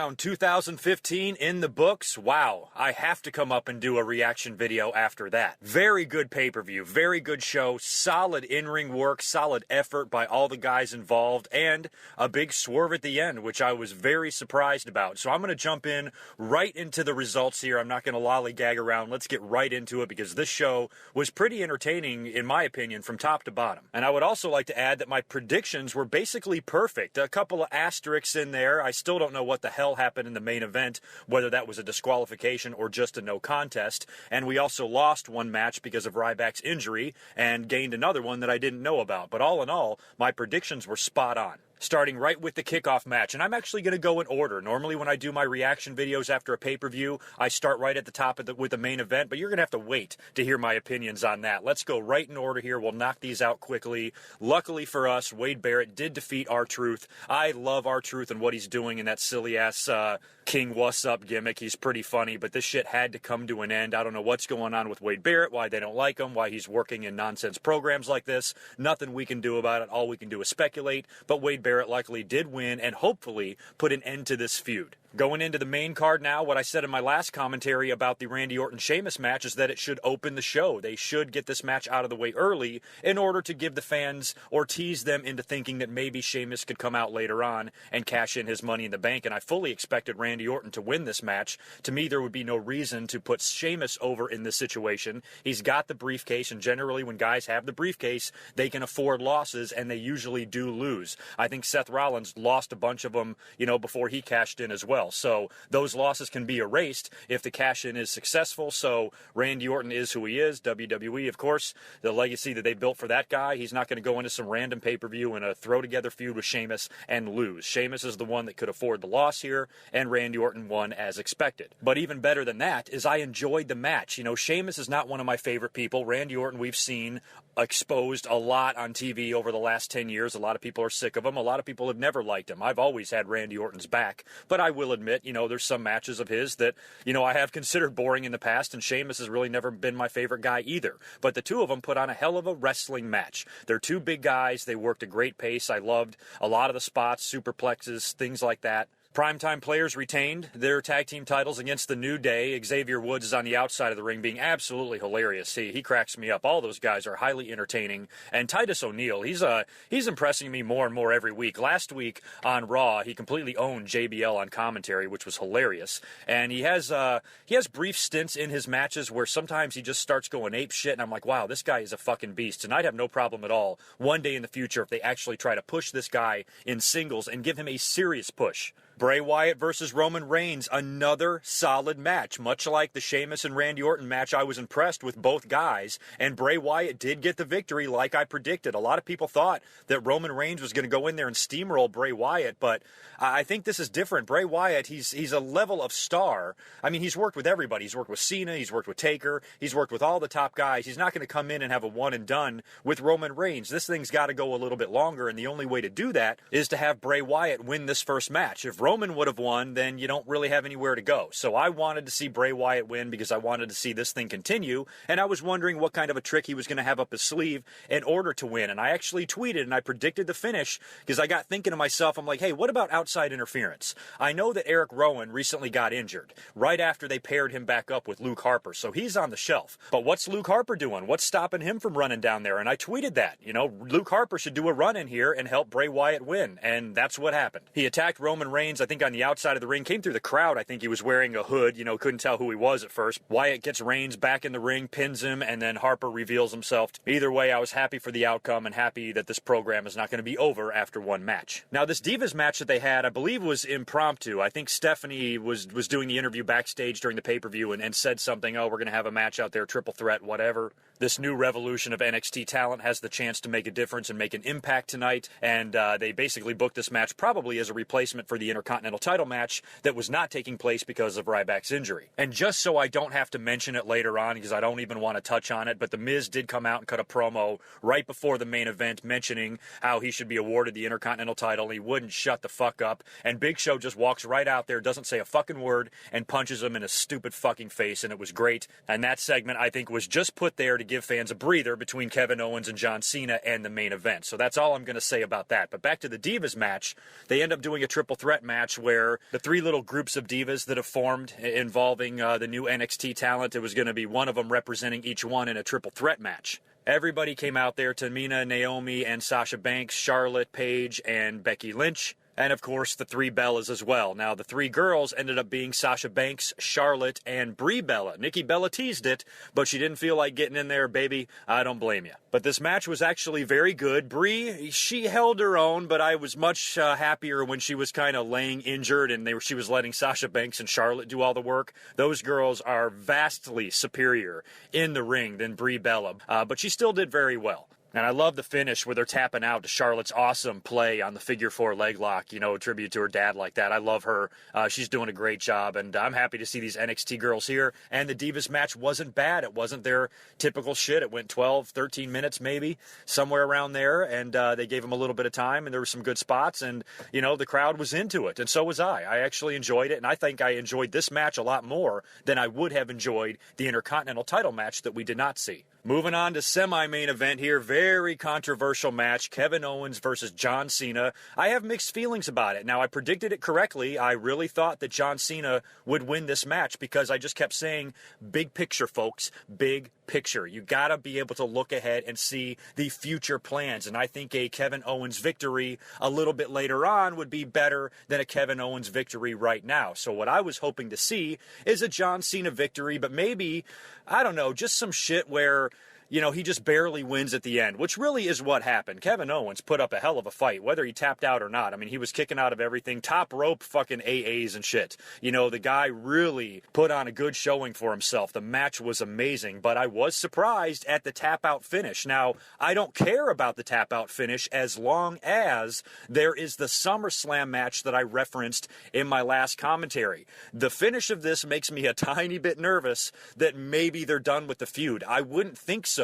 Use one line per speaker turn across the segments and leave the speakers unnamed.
Battleground 2015 in the books. Wow, I have to come up and do a reaction video after that. Very good pay-per-view, very good show, solid in-ring work, solid effort by all the guys involved, and a big swerve at the end, which I was very surprised about. So I'm going to jump in right into the results here. I'm not going to lollygag around. Let's get right into it because this show was pretty entertaining, in my opinion, from top to bottom. And I would also like to add that my predictions were basically perfect. A couple of asterisks in there. I still don't know what the hell happened in the main event, whether that was a disqualification or just a no contest. And we also lost one match because of Ryback's injury and gained another one that I didn't know about. But all in all, my predictions were spot on. Starting right with the kickoff match, and I'm actually going to go in order. Normally when I do my reaction videos after a pay-per-view, I start right at the top of with the main event, but you're going to have to wait to hear my opinions on that. Let's go right in order here. We'll knock these out quickly. Luckily for us, Wade Barrett did defeat R-Truth. I love R-Truth and what he's doing in that silly-ass King What's Up gimmick. He's pretty funny, but this shit had to come to an end. I don't know what's going on with Wade Barrett, why they don't like him, why he's working in nonsense programs like this. Nothing we can do about it. All we can do is speculate, but Wade Barrett likely did win and hopefully put an end to this feud. Going into the main card now, what I said in my last commentary about the Randy Orton-Sheamus match is that it should open the show. They should get this match out of the way early in order to give the fans or tease them into thinking that maybe Sheamus could come out later on and cash in his Money in the Bank, and I fully expected Randy Orton to win this match. To me, there would be no reason to put Sheamus over in this situation. He's got the briefcase, and generally when guys have the briefcase, they can afford losses, and they usually do lose. I think Seth Rollins lost a bunch of them, before he cashed in as well. So those losses can be erased if the cash-in is successful. So Randy Orton is who he is. WWE, of course, the legacy that they built for that guy. He's not going to go into some random pay-per-view and a throw-together feud with Sheamus and lose. Sheamus is the one that could afford the loss here, and Randy Orton won as expected. But even better than that is I enjoyed the match. Sheamus is not one of my favorite people. Randy Orton we've seen exposed a lot on TV over the last 10 years. A lot of people are sick of him. A lot of people have never liked him. I've always had Randy Orton's back, but I will admit, there's some matches of his that, I have considered boring in the past, and Sheamus has really never been my favorite guy either. But the two of them put on a hell of a wrestling match. They're two big guys. They worked a great pace. I loved a lot of the spots, superplexes, things like that. Primetime players retained their tag team titles against the New Day. Xavier Woods is on the outside of the ring being absolutely hilarious. He cracks me up. All those guys are highly entertaining. And Titus O'Neil, he's impressing me more and more every week. Last week on Raw, he completely owned JBL on commentary, which was hilarious. And he has brief stints in his matches where sometimes he just starts going ape shit, and I'm like, wow, this guy is a fucking beast. And I'd have no problem at all one day in the future if they actually try to push this guy in singles and give him a serious push. Bray Wyatt versus Roman Reigns, another solid match. Much like the Sheamus and Randy Orton match, I was impressed with both guys, and Bray Wyatt did get the victory like I predicted. A lot of people thought that Roman Reigns was going to go in there and steamroll Bray Wyatt, but I think this is different. Bray Wyatt, he's a level of star. I mean, he's worked with everybody. He's worked with Cena, he's worked with Taker, he's worked with all the top guys. He's not going to come in and have a one and done with Roman Reigns. This thing's got to go a little bit longer, and the only way to do that is to have Bray Wyatt win this first match. If Roman would have won, then you don't really have anywhere to go. So I wanted to see Bray Wyatt win because I wanted to see this thing continue, and I was wondering what kind of a trick he was going to have up his sleeve in order to win. And I actually tweeted and I predicted the finish because I got thinking to myself, I'm like, hey, what about outside interference? I know that Eric Rowan recently got injured right after they paired him back up with Luke Harper, so he's on the shelf. But what's Luke Harper doing? What's stopping him from running down there? And I tweeted that, Luke Harper should do a run in here and help Bray Wyatt win, and that's what happened. He attacked Roman Reigns, I think, on the outside of the ring, came through the crowd. I think he was wearing a hood, couldn't tell who he was at first. Wyatt gets Reigns back in the ring, pins him, and then Harper reveals himself. Either way, I was happy for the outcome and happy that this program is not going to be over after one match. Now, this Divas match that they had, I believe, was impromptu. I think Stephanie was doing the interview backstage during the pay-per-view and said something, we're going to have a match out there, triple threat, whatever. This new revolution of NXT talent has the chance to make a difference and make an impact tonight, and they basically booked this match probably as a replacement for the Intercontinental title match that was not taking place because of Ryback's injury. And just so I don't have to mention it later on, because I don't even want to touch on it, but The Miz did come out and cut a promo right before the main event mentioning how he should be awarded the Intercontinental title, and he wouldn't shut the fuck up, and Big Show just walks right out there, doesn't say a fucking word, and punches him in his stupid fucking face, and it was great. And that segment, I think, was just put there to give fans a breather between Kevin Owens and John Cena and the main event. So that's all I'm going to say about that. But back to the Divas match, they end up doing a triple threat match match where the three little groups of divas that have formed involving the new NXT talent, it was going to be one of them representing each one in a triple threat match. Everybody came out there, Tamina, Naomi, and Sasha Banks, Charlotte, Paige, and Becky Lynch. And, of course, the three Bellas as well. Now, the three girls ended up being Sasha Banks, Charlotte, and Brie Bella. Nikki Bella teased it, but she didn't feel like getting in there, baby. I don't blame you. But this match was actually very good. Brie, she held her own, but I was much happier when she was kind of laying injured and she was letting Sasha Banks and Charlotte do all the work. Those girls are vastly superior in the ring than Brie Bella, but she still did very well. And I love the finish where they're tapping out to Charlotte's awesome play on the figure four leg lock, a tribute to her dad like that. I love her. She's doing a great job, and I'm happy to see these NXT girls here. And the Divas match wasn't bad. It wasn't their typical shit. It went 12, 13 minutes maybe, somewhere around there, and they gave them a little bit of time, and there were some good spots, and, the crowd was into it, and so was I. I actually enjoyed it, and I think I enjoyed this match a lot more than I would have enjoyed the Intercontinental title match that we did not see. Moving on to semi-main event here, very controversial match, Kevin Owens versus John Cena. I have mixed feelings about it. Now, I predicted it correctly. I really thought that John Cena would win this match because I just kept saying, big picture, folks, big picture. You got to be able to look ahead and see the future plans. And I think a Kevin Owens victory a little bit later on would be better than a Kevin Owens victory right now. So what I was hoping to see is a John Cena victory, but maybe, I don't know, just some shit where he just barely wins at the end, which really is what happened. Kevin Owens put up a hell of a fight, whether he tapped out or not. I mean, he was kicking out of everything, top rope fucking AAs and shit. The guy really put on a good showing for himself. The match was amazing, but I was surprised at the tap out finish. Now, I don't care about the tap out finish as long as there is the SummerSlam match that I referenced in my last commentary. The finish of this makes me a tiny bit nervous that maybe they're done with the feud. I wouldn't think so.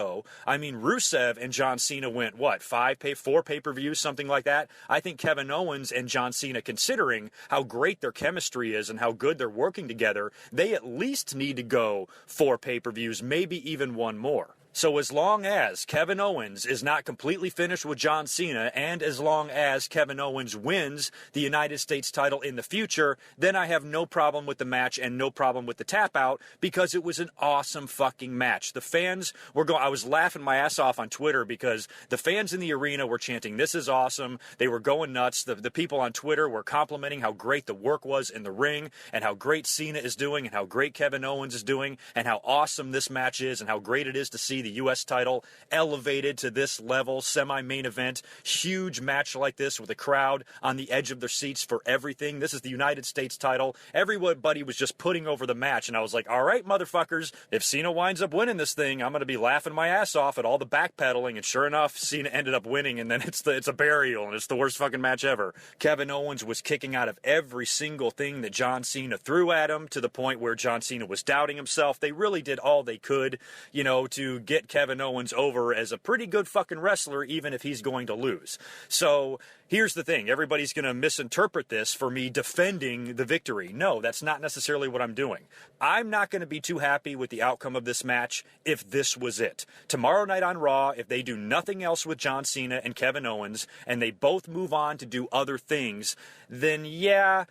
I mean, Rusev and John Cena went, 4 pay-per-views, something like that? I think Kevin Owens and John Cena, considering how great their chemistry is and how good they're working together, they at least need to go 4 pay-per-views, maybe even one more. So as long as Kevin Owens is not completely finished with John Cena, and as long as Kevin Owens wins the United States title in the future, then I have no problem with the match and no problem with the tap out, because it was an awesome fucking match. The fans were I was laughing my ass off on Twitter because the fans in the arena were chanting, "This is awesome." They were going nuts. The people on Twitter were complimenting how great the work was in the ring and how great Cena is doing and how great Kevin Owens is doing and how awesome this match is and how great it is to see the U.S. title elevated to this level, semi-main event, huge match like this with a crowd on the edge of their seats for everything. This is the United States title. Everybody was just putting over the match, and I was like, all right, motherfuckers, if Cena winds up winning this thing, I'm going to be laughing my ass off at all the backpedaling, and sure enough, Cena ended up winning, and then it's a burial, and it's the worst fucking match ever. Kevin Owens was kicking out of every single thing that John Cena threw at him, to the point where John Cena was doubting himself. They really did all they could, to get Kevin Owens over as a pretty good fucking wrestler, even if he's going to lose. So here's the thing. Everybody's going to misinterpret this for me defending the victory. No, that's not necessarily what I'm doing. I'm not going to be too happy with the outcome of this match if this was it. Tomorrow night on Raw, if they do nothing else with John Cena and Kevin Owens, and they both move on to do other things, then yeah,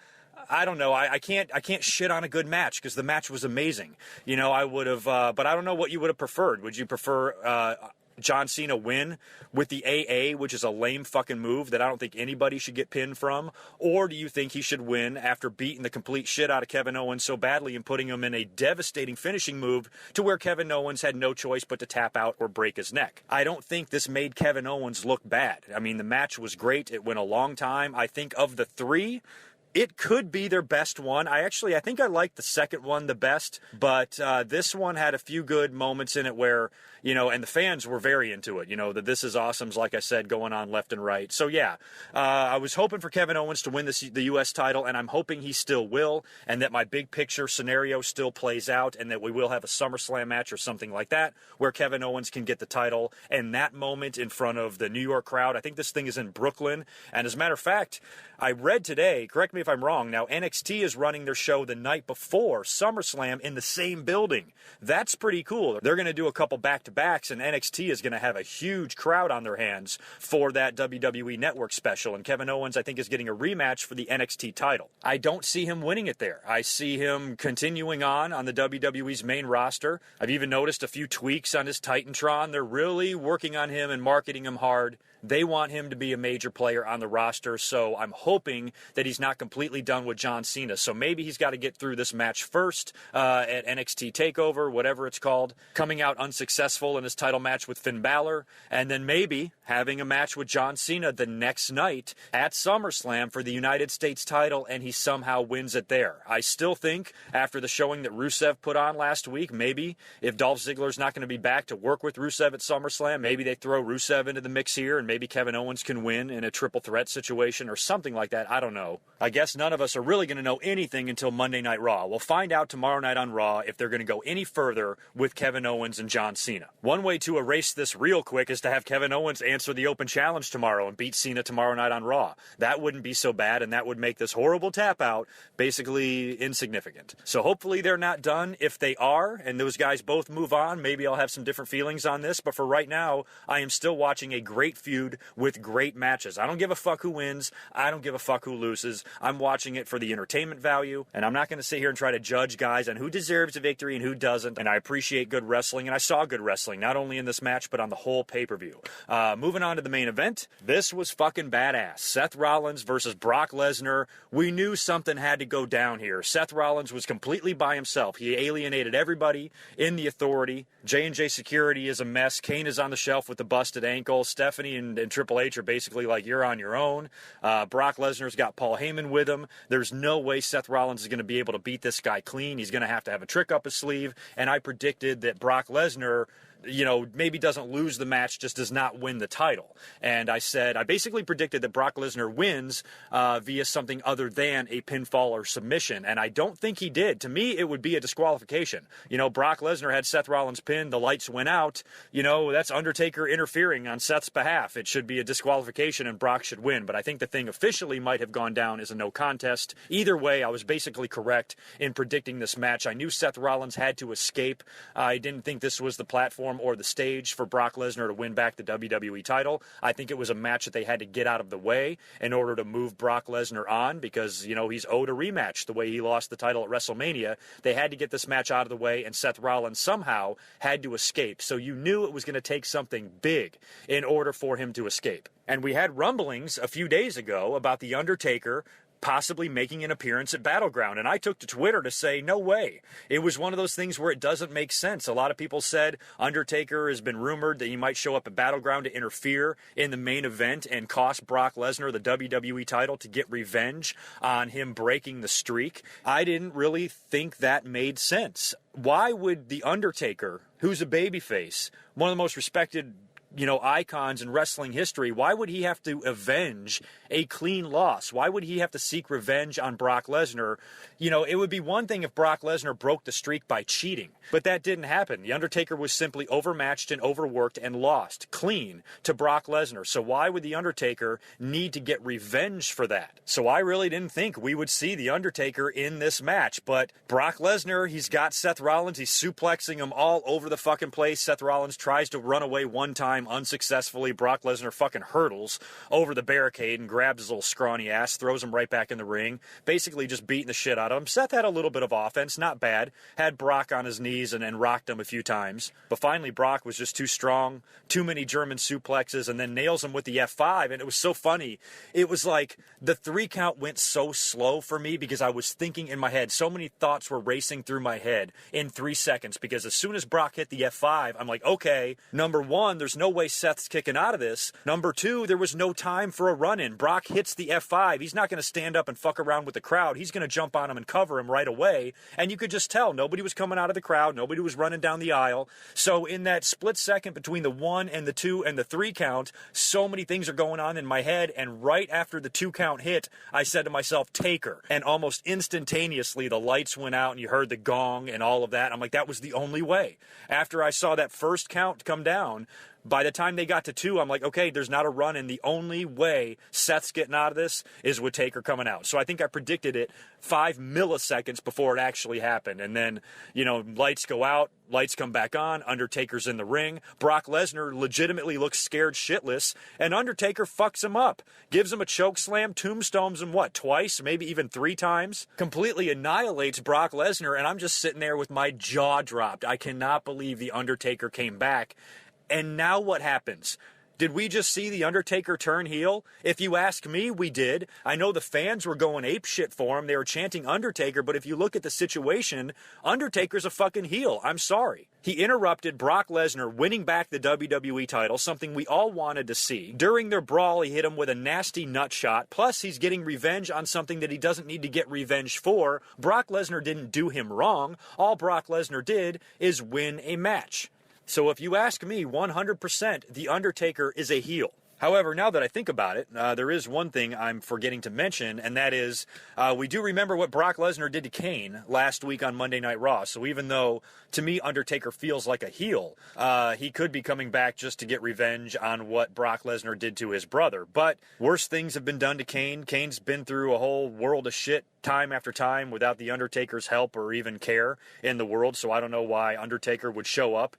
I don't know. I can't shit on a good match because the match was amazing. I would have, but I don't know what you would have preferred. Would you prefer John Cena win with the AA, which is a lame fucking move that I don't think anybody should get pinned from? Or do you think he should win after beating the complete shit out of Kevin Owens so badly and putting him in a devastating finishing move to where Kevin Owens had no choice but to tap out or break his neck? I don't think this made Kevin Owens look bad. I mean, the match was great. It went a long time. I think of the three, it could be their best one. I think I liked the second one the best, but this one had a few good moments in it where, and the fans were very into it, that This Is Awesome's, like I said, going on left and right. So yeah, I was hoping for Kevin Owens to win the U.S. title, and I'm hoping he still will, and that my big picture scenario still plays out, and that we will have a SummerSlam match or something like that, where Kevin Owens can get the title, and that moment in front of the New York crowd. I think this thing is in Brooklyn, and as a matter of fact, I read today, correct me me if I'm wrong. Now, NXT is running their show the night before SummerSlam in the same building. That's pretty cool. They're going to do a couple back-to-backs, and NXT is going to have a huge crowd on their hands for that WWE Network special. And Kevin Owens, I think, is getting a rematch for the NXT title. I don't see him winning it there. I see him continuing on the WWE's main roster. I've even noticed a few tweaks on his Titantron. They're really working on him and marketing him hard. They want him to be a major player on the roster, so I'm hoping that he's not completely done with John Cena. So maybe he's got to get through this match first at NXT TakeOver, whatever it's called, coming out unsuccessful in his title match with Finn Balor, and then maybe having a match with John Cena the next night at SummerSlam for the United States title, and he somehow wins it there. I still think, after the showing that Rusev put on last week, maybe if Dolph Ziggler's not going to be back to work with Rusev at SummerSlam, maybe they throw Rusev into the mix here, and maybe Kevin Owens can win in a triple threat situation or something like that. I don't know. I guess none of us are really going to know anything until Monday Night Raw. We'll find out tomorrow night on Raw if they're going to go any further with Kevin Owens and John Cena. One way to erase this real quick is to have Kevin Owens answer the open challenge tomorrow and beat Cena tomorrow night on Raw. That wouldn't be so bad, and that would make this horrible tap out basically insignificant. So hopefully they're not done. If they are, and those guys both move on, maybe I'll have some different feelings on this. But for right now, I am still watching a great feud with great matches. I don't give a fuck who wins. I don't give a fuck who loses. I'm watching it for the entertainment value, and I'm not going to sit here and try to judge guys on who deserves a victory and who doesn't. And I appreciate good wrestling, and I saw good wrestling, not only in this match, but on the whole pay-per-view. Moving on to the main event, this was fucking badass. Seth Rollins versus Brock Lesnar. We knew something had to go down here. Seth Rollins was completely by himself. He alienated everybody in the Authority. J&J Security is a mess. Kane is on the shelf with the busted ankle. Stephanie and Triple H are basically like, you're on your own. Brock Lesnar's got Paul Heyman with him. There's no way Seth Rollins is going to be able to beat this guy clean. He's going to have a trick up his sleeve. And I predicted that Brock Lesnar, maybe doesn't lose the match, just does not win the title. And I basically predicted that Brock Lesnar wins via something other than a pinfall or submission. And I don't think he did. To me, it would be a disqualification. Brock Lesnar had Seth Rollins pinned. The lights went out. That's Undertaker interfering on Seth's behalf. It should be a disqualification and Brock should win. But I think the thing officially might have gone down as a no contest. Either way, I was basically correct in predicting this match. I knew Seth Rollins had to escape. I didn't think this was the platform or the stage for Brock Lesnar to win back the WWE title. I think it was a match that they had to get out of the way in order to move Brock Lesnar on because, he's owed a rematch the way he lost the title at WrestleMania. They had to get this match out of the way, and Seth Rollins somehow had to escape. So you knew it was going to take something big in order for him to escape. And we had rumblings a few days ago about The Undertaker possibly making an appearance at Battleground. And I took to Twitter to say, no way. It was one of those things where it doesn't make sense. A lot of people said Undertaker has been rumored that he might show up at Battleground to interfere in the main event and cost Brock Lesnar the WWE title to get revenge on him breaking the streak. I didn't really think that made sense. Why would The Undertaker, who's a babyface, one of the most respected icons in wrestling history, why would he have to avenge a clean loss? Why would he have to seek revenge on Brock Lesnar? It would be one thing if Brock Lesnar broke the streak by cheating, but that didn't happen. The Undertaker was simply overmatched and overworked and lost clean to Brock Lesnar. So why would The Undertaker need to get revenge for that? So I really didn't think we would see The Undertaker in this match, but Brock Lesnar, he's got Seth Rollins. He's suplexing him all over the fucking place. Seth Rollins tries to run away one time unsuccessfully. Brock Lesnar fucking hurdles over the barricade and grabs his little scrawny ass, throws him right back in the ring, basically just beating the shit out of him. Seth had a little bit of offense, not bad, had Brock on his knees and rocked him a few times, but finally Brock was just too strong, too many German suplexes, and then nails him with the F5, and it was so funny. It was like the 3 count went so slow for me because I was thinking in my head, so many thoughts were racing through my head in 3 seconds, because as soon as Brock hit the F5, I'm like, okay, number one, there's no way Seth's kicking out of this. Number two, there was no time for a run-in. Brock hits the F5. He's not going to stand up and fuck around with the crowd. He's going to jump on him and cover him right away. And you could just tell nobody was coming out of the crowd. Nobody was running down the aisle. So in that split second between the 1 and the 2 and the 3 count, so many things are going on in my head. And right after the 2 count hit, I said to myself, Taker. And almost instantaneously, the lights went out and you heard the gong and all of that. I'm like, that was the only way. After I saw that first count come down, By the time they got to 2, I'm like, okay, there's not a run, and the only way Seth's getting out of this is with Taker coming out. So I think I predicted it 5 milliseconds before it actually happened. And then, lights go out, lights come back on, Undertaker's in the ring. Brock Lesnar legitimately looks scared shitless, and Undertaker fucks him up. Gives him a choke slam, tombstones him, twice, maybe even 3 times? Completely annihilates Brock Lesnar, and I'm just sitting there with my jaw dropped. I cannot believe the Undertaker came back. And now what happens? Did we just see The Undertaker turn heel? If you ask me, we did. I know the fans were going apeshit for him. They were chanting Undertaker, but if you look at the situation, Undertaker's a fucking heel. I'm sorry. He interrupted Brock Lesnar winning back the WWE title, something we all wanted to see. During their brawl, he hit him with a nasty nut shot, plus he's getting revenge on something that he doesn't need to get revenge for. Brock Lesnar didn't do him wrong. All Brock Lesnar did is win a match. So if you ask me, 100%, The Undertaker is a heel. However, now that I think about it, there is one thing I'm forgetting to mention, and that is we do remember what Brock Lesnar did to Kane last week on Monday Night Raw. So even though, to me, Undertaker feels like a heel, he could be coming back just to get revenge on what Brock Lesnar did to his brother. But worse things have been done to Kane. Kane's been through a whole world of shit time after time without the Undertaker's help or even care in the world. So I don't know why Undertaker would show up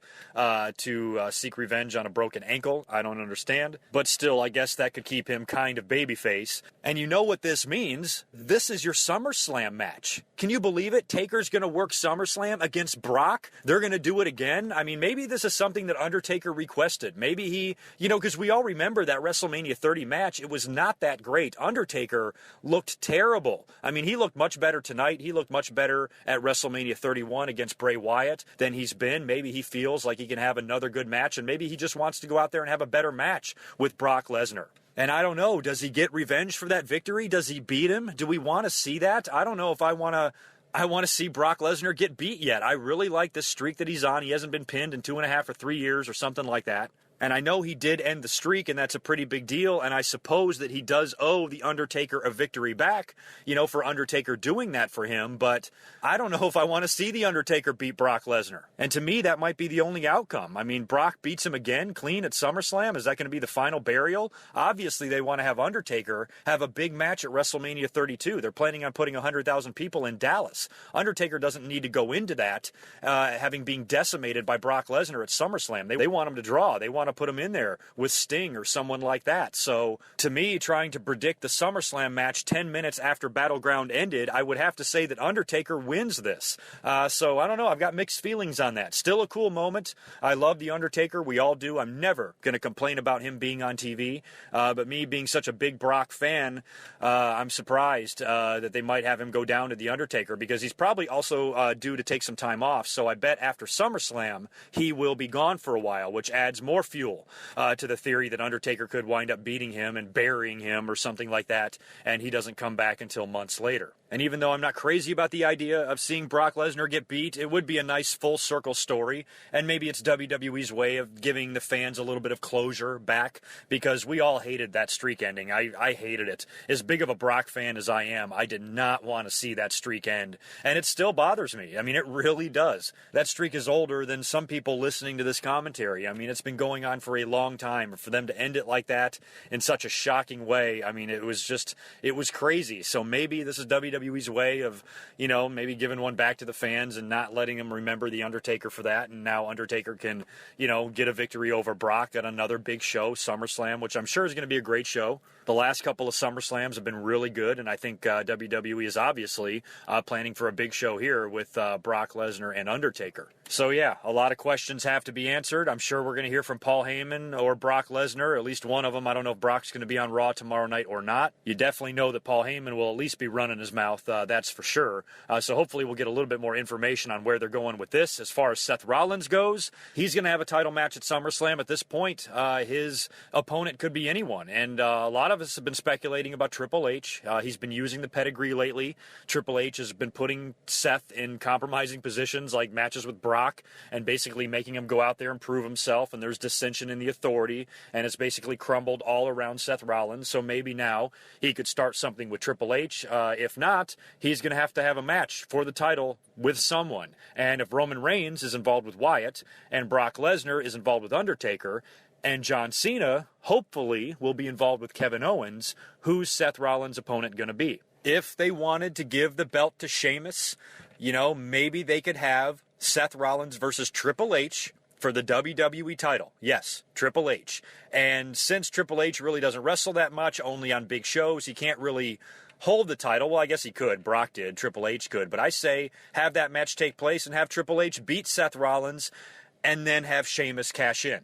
to seek revenge on a broken ankle. I don't understand. But still, I guess that could keep him kind of babyface. And you know what this means? This is your SummerSlam match. Can you believe it? Taker's going to work SummerSlam against Brock. They're going to do it again. I mean, maybe this is something that Undertaker requested. Maybe he, because we all remember that WrestleMania 30 match. It was not that great. Undertaker looked terrible. I mean, he looked much better tonight. He looked much better at WrestleMania 31 against Bray Wyatt than he's been. Maybe he feels like he can have another good match, and maybe he just wants to go out there and have a better match with Brock Lesnar. And I don't know, does he get revenge for that victory? Does he beat him? Do we want to see that? I don't know if I want to see Brock Lesnar get beat yet. I really like this streak that he's on. He hasn't been pinned in 2.5 or 3 years or something like that. And I know he did end the streak, and that's a pretty big deal. And I suppose that he does owe The Undertaker a victory back, for Undertaker doing that for him. But I don't know if I want to see The Undertaker beat Brock Lesnar. And to me, that might be the only outcome. I mean, Brock beats him again, clean at SummerSlam. Is that going to be the final burial? Obviously, they want to have Undertaker have a big match at WrestleMania 32. They're planning on putting 100,000 people in Dallas. Undertaker doesn't need to go into that, having been decimated by Brock Lesnar at SummerSlam. They want him to draw. They want to put him in there with Sting or someone like that. So to me, trying to predict the SummerSlam match 10 minutes after Battleground ended, I would have to say that Undertaker wins this. So I don't know. I've got mixed feelings on that. Still a cool moment. I love The Undertaker. We all do. I'm never going to complain about him being on TV. But me being such a big Brock fan, I'm surprised that they might have him go down to The Undertaker, because he's probably also due to take some time off. So I bet after SummerSlam, he will be gone for a while, which adds more fuel to the theory that Undertaker could wind up beating him and burying him or something like that, and he doesn't come back until months later. And even though I'm not crazy about the idea of seeing Brock Lesnar get beat, it would be a nice full circle story, and maybe it's WWE's way of giving the fans a little bit of closure back, because we all hated that streak ending. I hated it. As big of a Brock fan as I am, I did not want to see that streak end, and it still bothers me. I mean, it really does. That streak is older than some people listening to this commentary. I mean, it's been going on for a long time. For them to end it like that in such a shocking way, I mean, it was crazy. So maybe this is WWE's way of, maybe giving one back to the fans and not letting them remember The Undertaker for that. And now Undertaker can, get a victory over Brock at another big show, SummerSlam, which I'm sure is going to be a great show. The last couple of SummerSlams have been really good, and I think WWE is obviously planning for a big show here with Brock Lesnar and Undertaker. So yeah, a lot of questions have to be answered. I'm sure we're going to hear from Paul Heyman or Brock Lesnar, at least one of them. I don't know if Brock's going to be on Raw tomorrow night or not. You definitely know that Paul Heyman will at least be running his mouth, that's for sure. So hopefully we'll get a little bit more information on where they're going with this. As far as Seth Rollins goes, he's going to have a title match at SummerSlam. At this point, his opponent could be anyone, and a lot of us have been speculating about Triple H. He's been using the pedigree lately. Triple H has been putting Seth in compromising positions like matches with Brock and basically making him go out there and prove himself, and there's dissension in the authority, and it's basically crumbled all around Seth Rollins. So maybe now he could start something with Triple H. If not, he's going to have a match for the title with someone. And if Roman Reigns is involved with Wyatt and Brock Lesnar is involved with Undertaker, And John Cena, hopefully, will be involved with Kevin Owens. Who's Seth Rollins' opponent going to be? If they wanted to give the belt to Sheamus, maybe they could have Seth Rollins versus Triple H for the WWE title. Yes, Triple H. And since Triple H really doesn't wrestle that much, only on big shows, he can't really hold the title. Well, I guess he could. Brock did. Triple H could. But I say have that match take place and have Triple H beat Seth Rollins and then have Sheamus cash in.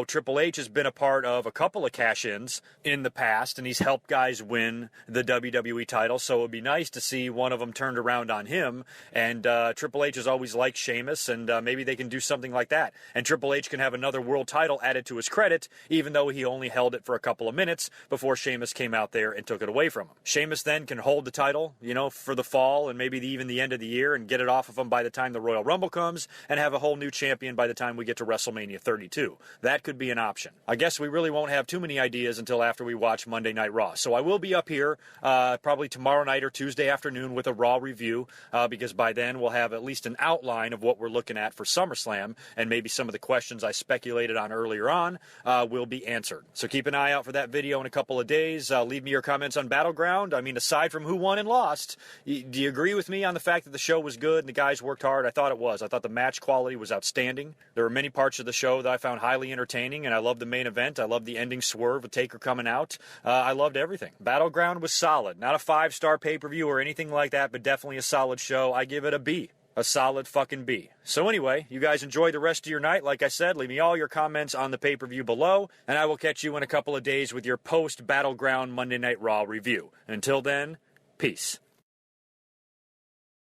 Triple H has been a part of a couple of cash-ins in the past, and he's helped guys win the WWE title, so it would be nice to see one of them turned around on him, and Triple H has always liked Sheamus, and maybe they can do something like that. And Triple H can have another world title added to his credit, even though he only held it for a couple of minutes before Sheamus came out there and took it away from him. Sheamus then can hold the title, for the fall and maybe even the end of the year and get it off of him by the time the Royal Rumble comes and have a whole new champion by the time we get to WrestleMania 32. That could be an option. I guess we really won't have too many ideas until after we watch Monday Night Raw. So I will be up here probably tomorrow night or Tuesday afternoon with a Raw review because by then we'll have at least an outline of what we're looking at for SummerSlam, and maybe some of the questions I speculated on earlier on will be answered. So keep an eye out for that video in a couple of days. Leave me your comments on Battleground. I mean, aside from who won and lost, do you agree with me on the fact that the show was good and the guys worked hard? I thought it was. I thought the match quality was outstanding. There were many parts of the show that I found highly entertaining, and I loved the main event. I loved the ending swerve with Taker coming out. I loved everything. Battleground was solid. Not a 5-star pay-per-view or anything like that, but definitely a solid show. I give it a B. A solid fucking B. So anyway, you guys enjoy the rest of your night. Like I said, leave me all your comments on the pay-per-view below, and I will catch you in a couple of days with your post-Battleground Monday Night Raw review. Until then, peace.